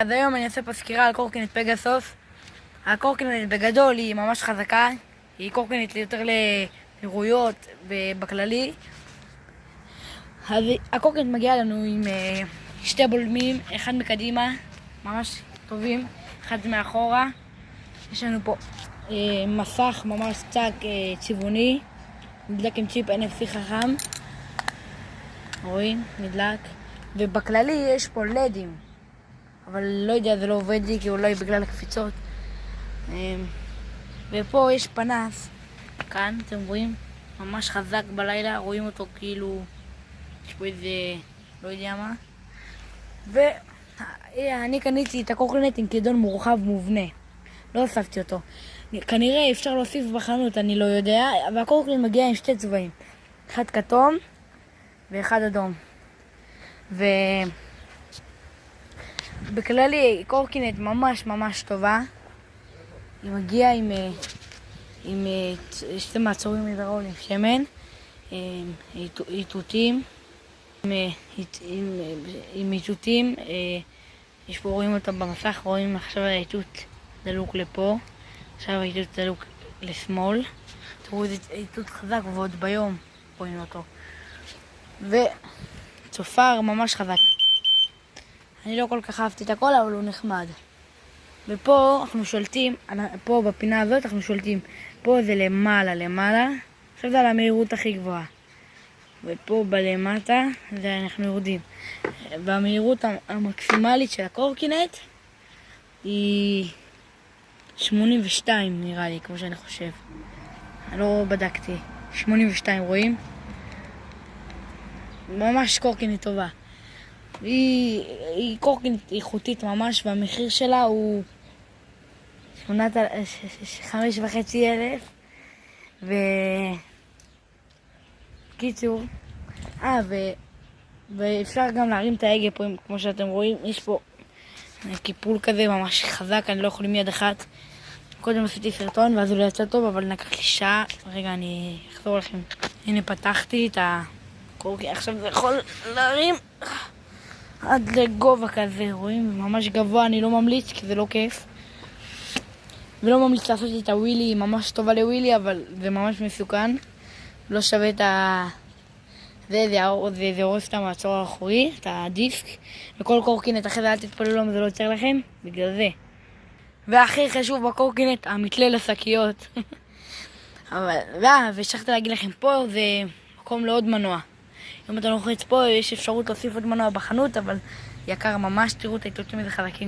אז היום אני אעשה פה סקירה על קורקינט פגסוס. הקורקינט בגדול היא ממש חזקה, היא קורקינט יותר להירויות בכללי. אז הקורקינט מגיע לנו עם שתי בולמים, אחד מקדימה, ממש טובים, אחד מאחורה. יש לנו פה מסך ממש צג צבעוני, נדלק עם צ'יפ NFC חכם, רואים? נדלק. ובכללי יש פה לדים, אבל לא יודע, זה לא עובד לי כי אולי בגלל הקפיצות. ופה יש פנס, כאן אתם רואים, ממש חזק בלילה, רואים אותו כאילו יש פה איזה לא יודע מה. ואני קניתי את הקורקינט עם כידון מורחב מובנה, לא הוספתי אותו, כנראה אפשר להוסיף בחנות, אני לא יודע. והקורקינט מגיע עם שתי צבעים, אחד כתום ואחד אדום. בכללי קורקינט ממש טובה. היא מגיעה עם שתי מעצורים הידראוליים, שמן, איתותים, עם איתותים. יש פה, רואים אותם במסך, רואים עכשיו האיתות דלוק לפה, עכשיו האיתות דלוק לשמאל. תראו איזה איתות חזק, ועוד ביום רואים אותו. וצופר ממש חזק. אני לא כל כך אהבתי את הכל, אבל הוא נחמד. ופה אנחנו שולטים, פה בפינה הזאת אנחנו שולטים. פה זה למעלה, עכשיו זה על המהירות הכי גבוהה. ופה בלמטה זה אנחנו יורדים. והמהירות המקסימלית של הקורקינט היא 82 נראה לי, כמו שאני חושב. אני לא בדקתי. 82 רואים? ממש קורקינט טובה. היא קורקינט איכותית ממש, והמחיר שלה הוא 5,500. קיצור, ואפשר גם להרים את ההגה פה, כמו שאתם רואים. יש פה קיפול כזה ממש חזק, אני לא יכול עם יד אחת. קודם עשיתי סרטון ואז הוא לא יצא טוב, אבל לקח לי שעה. רגע, אני אחזור לכם. הנה, פתחתי את הקורקינט, עכשיו זה יכול להרים עד לגובה כזה, רואים? ממש גבוה. אני לא ממליץ כי זה לא כיף, ולא ממליץ לעשות את הווילי. היא ממש טובה לווילי, אבל זה ממש מסוכן, לא שווה את זה הורס את המעצור האחורי, את הדיסק. וכל קורקינט אחרי זה אל תתפללו אם זה לא יוצר לכם, בגלל זה. והכי חשוב בקורקינט, המתלה לשקיות. ושכחתי להגיד לכם, פה זה מקום לעוד מנוע. אם אתה לוחץ פה, יש אפשרות להוסיף עוד מנוע בחנות, אבל יקר ממש. תראו את האיתותים איזה חזקים.